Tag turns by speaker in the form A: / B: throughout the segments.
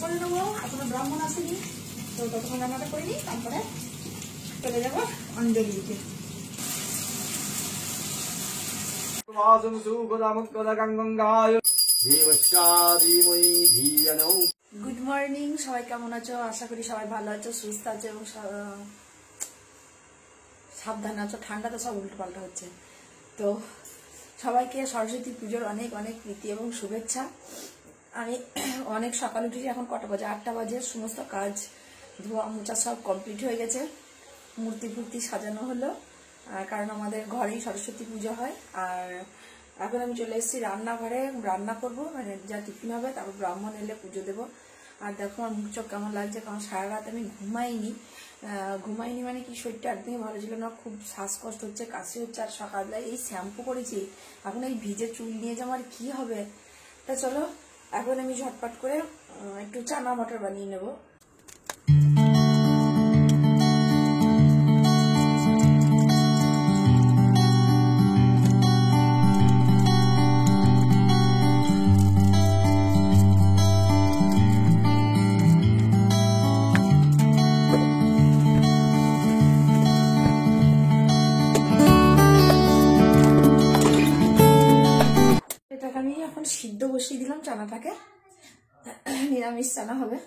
A: করে নেবো, এখনো ব্রাহ্মণ আসেনি, তো ততক্ষণ রান্নাটা করে নিই, তারপরে চলে যাবো অঞ্জলি দিতে। গুড মর্নিং, সবাই কেমন আছো? আশা করি সবাই ভালো আছো, সুস্থ আছো এবং সাবধানে আছো। ঠান্ডাতে সব উল্টো পাল্টা হচ্ছে। তো সবাইকে সরস্বতী পুজোর অনেক অনেক প্রীতি এবং শুভেচ্ছা। আমি অনেক সকাল উঠেছি, এখন কটা বাজে? 8টা বাজে। সমস্ত কাজ ধোয়া মোছা সব কমপ্লিট হয়ে গেছে। মূর্তি ফুর্তি সাজানো হলো, কারণ আমাদের ঘরেই সরস্বতী পুজো হয়। আর এখন আমি চলে এসেছি রান্নাঘরে, রান্না করবো, মানে যা টিফিন হবে, তারপর ব্রাহ্মণ এলে পুজো দেবো। আর দেখো আমার মুখ চোখ কেমন লাগছে, কারণ সারা রাত আমি ঘুমাইনি মানে কি, শরীরটা একদমই ভালো ছিল না, খুব শ্বাসকষ্ট হচ্ছে, কাশি হচ্ছে। আর সকালবেলায় এই শ্যাম্পু করেছি, এখন এই ভিজে চুল নিয়ে যে আমার কি হবে। তা চলো এখন আমি ঝটপট করে একটু চানা মটর বানিয়ে নেবো। আমি এখন সিদ্ধ বসিয়ে দিলাম চানাটাকে, নিরামিষ চানা হবে,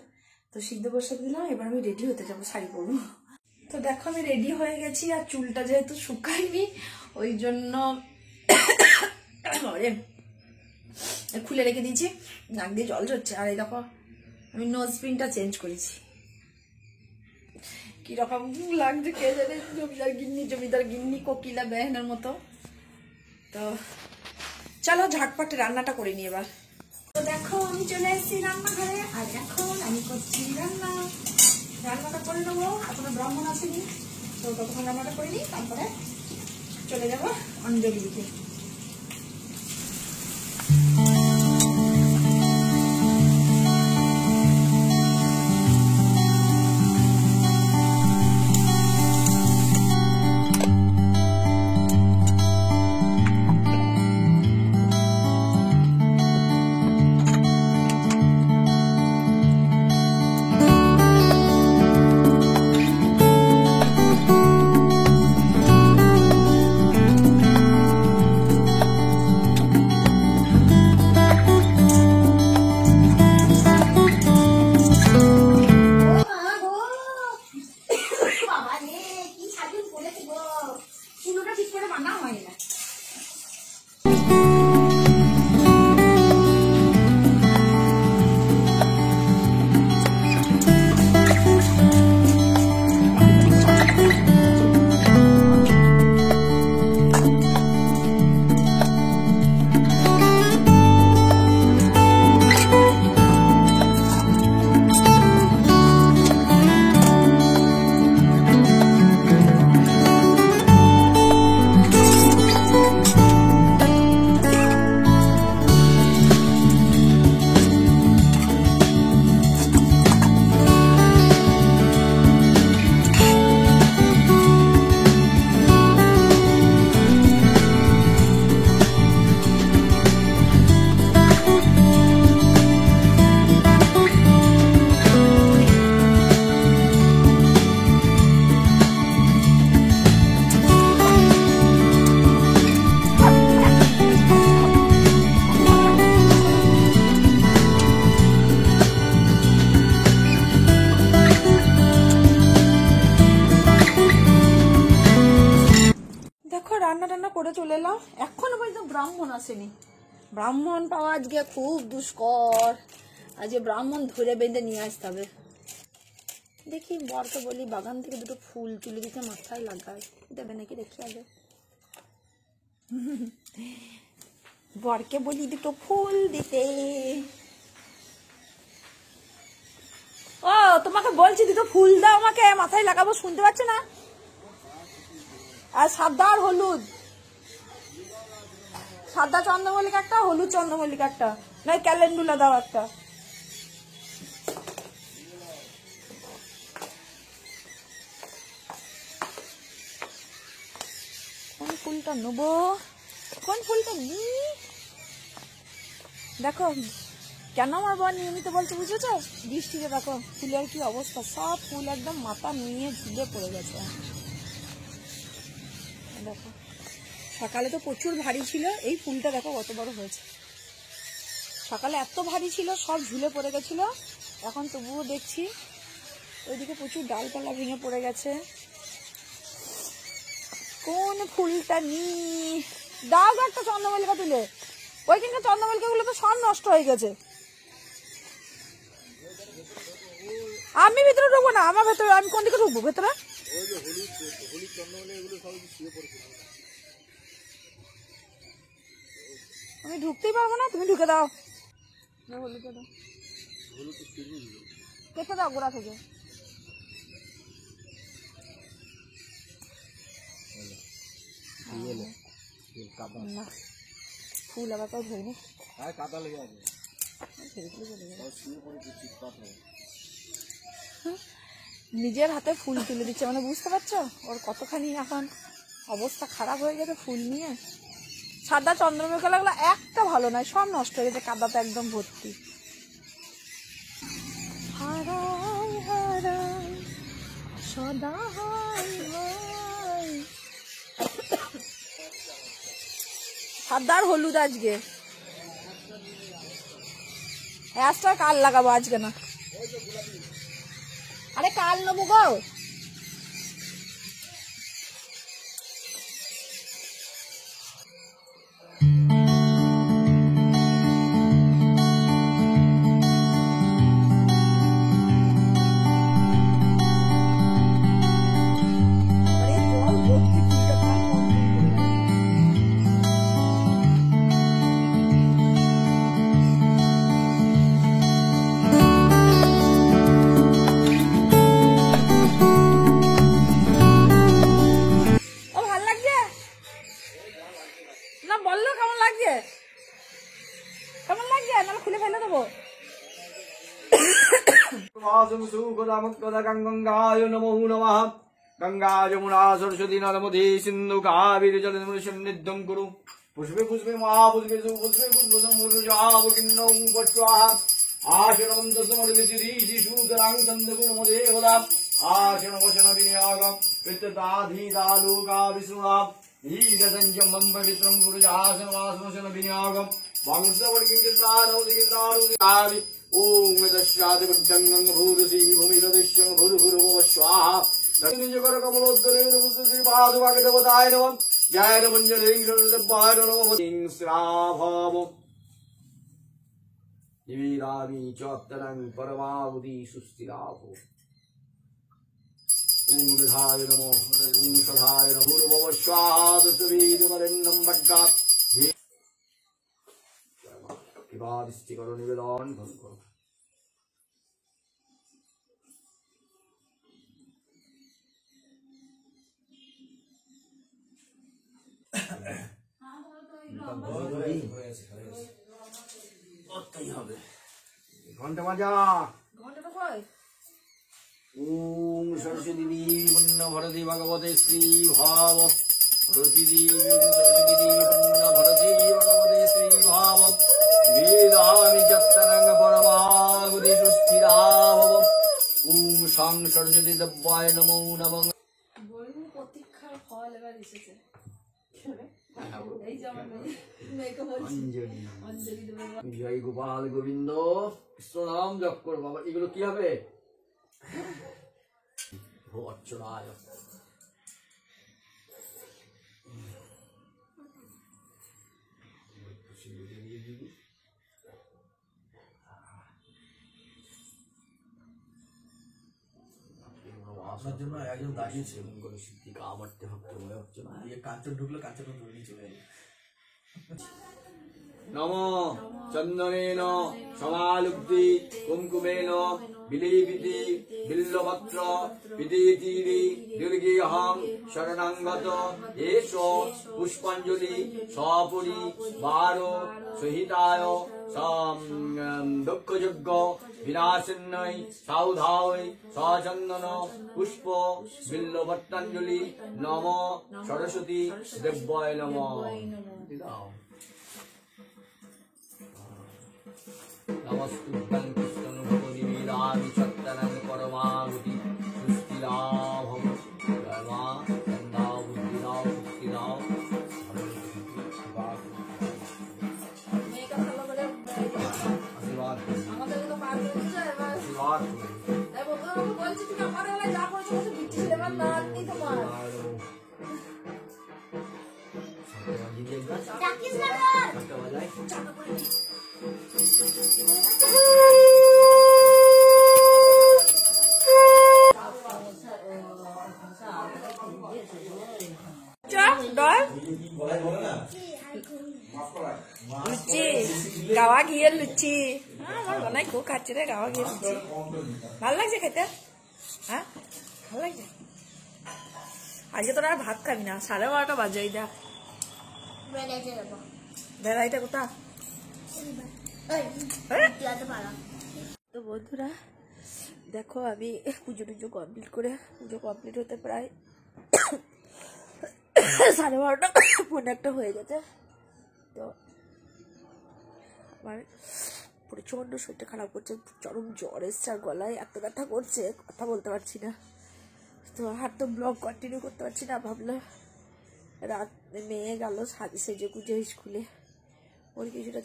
A: তো সিদ্ধ বসিয়ে দিলাম। এবার আমি রেডি হতে যাবো, শাড়ি পরবো। তো দেখো আমি রেডি হয়ে গেছি, আর চুলটা যেহেতু শুকায়নি ওই জন্য খুলে রেখে দিয়েছি, নাক দিয়ে জল ঝরছে। আর এই দেখো আমি নোজ পিনটা চেঞ্জ করেছি, কিরকম লাগছে কে জানে, জমিদার গিন্নি কোকিলা বেহেনের মতো। তো চলো ঝটপট রান্নাটা করে নি এবার। তো দেখো আমি চলে এসেছি রান্নাঘরে, আর এখন আমি করছি রান্নাটা করে নেবো। এখনো ব্রাহ্মণ আসেনি, তো ততক্ষণ রান্নাটা করে নিই, তারপরে চলে যাবো অঞ্জলি দিতে। রান্না টান্না করে চলে এলাম, এখনো পর্যন্ত ব্রাহ্মণ আসেনি। ব্রাহ্মণ পাওয়া আজকে খুব দুষ্কর, আজকে ব্রাহ্মণ ধরে বেঁধে নিয়ে আসতে হবে। দেখি বরকে বলি বাগান থেকে দুটো ফুল তুলে দিতে মাথায় লাগায়, দেবে নাকি দেখি আগে। বরকে বলি দুটো ফুল দিতে। ও তোমাকে বলছি দুটো ফুল দাও আমাকে, মাথায় লাগাবো, শুনতে পাচ্ছ না? আর সাদা আর হলুদ, সাদা চন্দ্রমল্লিকা একটা, হলুদ চন্দ্রমল্লিকা একটা, নয় ক্যালেন্ডুলা দাও একটা। কোন ফুলটা নেবো, কোন ফুলটা নিই? দেখো কেন আমার বর নিয়মিত বলছে বুঝেছো? বৃষ্টিতে দেখো ফুলের কি অবস্থা, সব ফুল একদম মাথা নিয়ে ঝুলে পড়ে গেছে। দেখো সকালে তো প্রচুর ভারী ছিল, এই ফুলটা দেখো কত বড় হয়েছে। সকালে এত ভারী ছিল সব ঝুলে পড়ে গেছিল, এখন তবুও দেখছি ওইদিকে প্রচুর ডালপালা ভেঙে পড়ে গেছে। কোন ফুলটা নি দাও গো একটা চন্দ্রমল্লিকা তুলে, ওইখানকার চন্দ্রমল্লিকা গুলো তো সব নষ্ট হয়ে গেছে। আমি ভিতরে ঢুকবো না, আমার ভেতরে, আমি কোন দিকে ঢুকবো ভেতরে? আমি ঢুকতেই পারবো না, তুমি ঢুকে দাও, কেটে দাও গোড়া থেকে। ফুল আবার তাও ধরিনি, নিজের হাতে ফুল তুলে দিচ্ছে, মানে বুঝতে পারছো ওর কতখানি এখন অবস্থা খারাপ হয়ে গেছে ফুল নিয়ে। সাদা চন্দ্রমুখী লাগলো একটা ভালো নয়, সব নষ্ট হয়ে গেছে, কাদাতে একদম ভর্তি। হারাই হারাই সদা হাই হাই। সাদা আর হলুদ আজকে, অ্যাশটা কাল লাগাবো আজকে না, আরে কাল নেবো গো।
B: गंगाय नमो नमः। गंगा यमुना सरस्वती नर्मदे सिंधु कावेरी जलसन्निधिं कुरु। पुष्पे पुष्पे महापुष्पे सुपुष्पे पुष्पसमुरुजावकिन्नौ स्वाहा। आशनं तस्मद्विधिशूतरां सन्दगुणमदेवदा। आशनवशन विनियोगं पितृताधीदालोका विष्णुना। ईदसञ्जमं पवित्रं गुरुजासनवासवशन विनियोगं वंशवर्गितारौदितारौदितारि। ओम दशादिवज्जंगं भूरसी भूमिरदिश्यं भूर्भुवः स्वाहा। निजकर कमलोद्दरे नमस्ते श्री पादुकादेवताय नमः। जय नमञ्जनेन्द्रदेवाय नमः। श्राभव दिवीरामी चोत्तरं परमावधि सुस्थिराभो। ओम निधाय नमो ओम सधाय नमो भूर्भुवः स्वाहा। दशवीर्यवरेण्यं वड्गात् विवादिष्टि करो निवेदन करो। घंटा बजा ओम सरस्वती देवी पुण्य भरती भगवते श्री भाव सरस्वती देवी सरस्वती देवी पुण्य भरती भगवते श्री भाव वेदामि जत्तरंग परमागुदि सुस्थिराभव। ओम शां सरस्वती देवाय नमो नमः।
A: বহু প্রতীক্ষার ফল এবার এসেছে, এই যে আমার মেয়েকে বলছি অঞ্জলি দেবো।
B: জয় গোপাল গোবিন্দ কৃষ্ণ নাম জপ করো বাবা। এগুলো কি হবে? অর্চনায়
C: আপনার জন্য একজন দাঁড়িয়েছে,
B: কামারতে ভক্ত হয়ে অর্চনা
C: কাঞ্চন ঢুকলো, কাঞ্চন ধরে নিয়ে চলে এলো।
B: নম চন্দনেন সমালুব্ধি কুমকুমেন বিলেবিতি বিল্লপত্র পিতেতীরে দুর্গেহং শরণাঙ্গত এষ পুষ্পাঞ্জলি সপরি বার সহিতায় দক্ষযজ্ঞ বিনাশিন্নৈ সাউধায় সচন্দন পুষ্প বিল্লপত্রাঞ্জলি। নম সরস্বতী দেবায় নমঃ। নমস্তুভ্যং কৃষ্ণ ভগবতি বীরামি সত্যনং পরমাগতি সৃষ্টি লাভ জয় মা দাও বুদ্ধি দাও মুক্তি দাও
A: মেয়েকে ভালো করে
B: আশীর্বাদ
A: আমাদের তো পার করে দিচ্ছে এবার
B: আশীর্বাদ
A: তাই বন্ধুরা বলছি তুমি আমার বেলায় যা করেছো বলছো বিচ্ছি ছেলে আমার না নেই তোমার
D: ডাকিস না রে।
A: লুচি গাওয়া ঘিয়ের লুচি আমার বানাই খুব খাচ্ছে রে গাওয়া ঘিয়ের লুচি ভালো লাগছে খেতে হ্যাঁ ভালো লাগছে আজকে তোরা আর ভাত খাবি না 12:30 বাজে এই দেখ
D: বেড়াইতে যাবো।
A: বেড়াইটা কোথা
D: ওই,
A: হ্যাঁ?
D: যাতে পারা।
A: তো বন্ধুরা দেখো আমি পুজো টুজো কমপ্লিট করে পুজো কমপ্লিট হতে প্রায় 12:30 পৌনে একটা হয়ে গেছে তো আমার প্রচণ্ড শরীরটা খারাপ করছে চরম জ্বর এসছে আর গলায় এত ব্যথা করছে কথা বলতে পারছি না তো আর তো ব্লগ কন্টিনিউ করতে পারছি না ভাবলাম রাত মেয়ে গেল সেজে গুজে স্কুলে ওর কিছুটা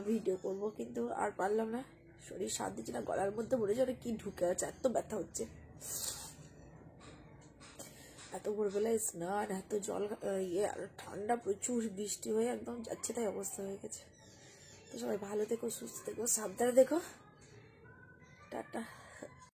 A: ভিডিও করব কিন্তু আর পারলাম না শরীর সাথ দিচ্ছে না গলার মধ্যে মনে হচ্ছে কি ঢুকে আছে এত ব্যথা হচ্ছে এত ভোরবেলায় স্নান এত জল ইয়ে আর ঠান্ডা প্রচুর বৃষ্টি হয়ে একদম যাচ্ছে তাই অবস্থা হয়ে গেছে তো সবাই ভালো থেকো সুস্থ থেকো সাবধানে দেখো টাটা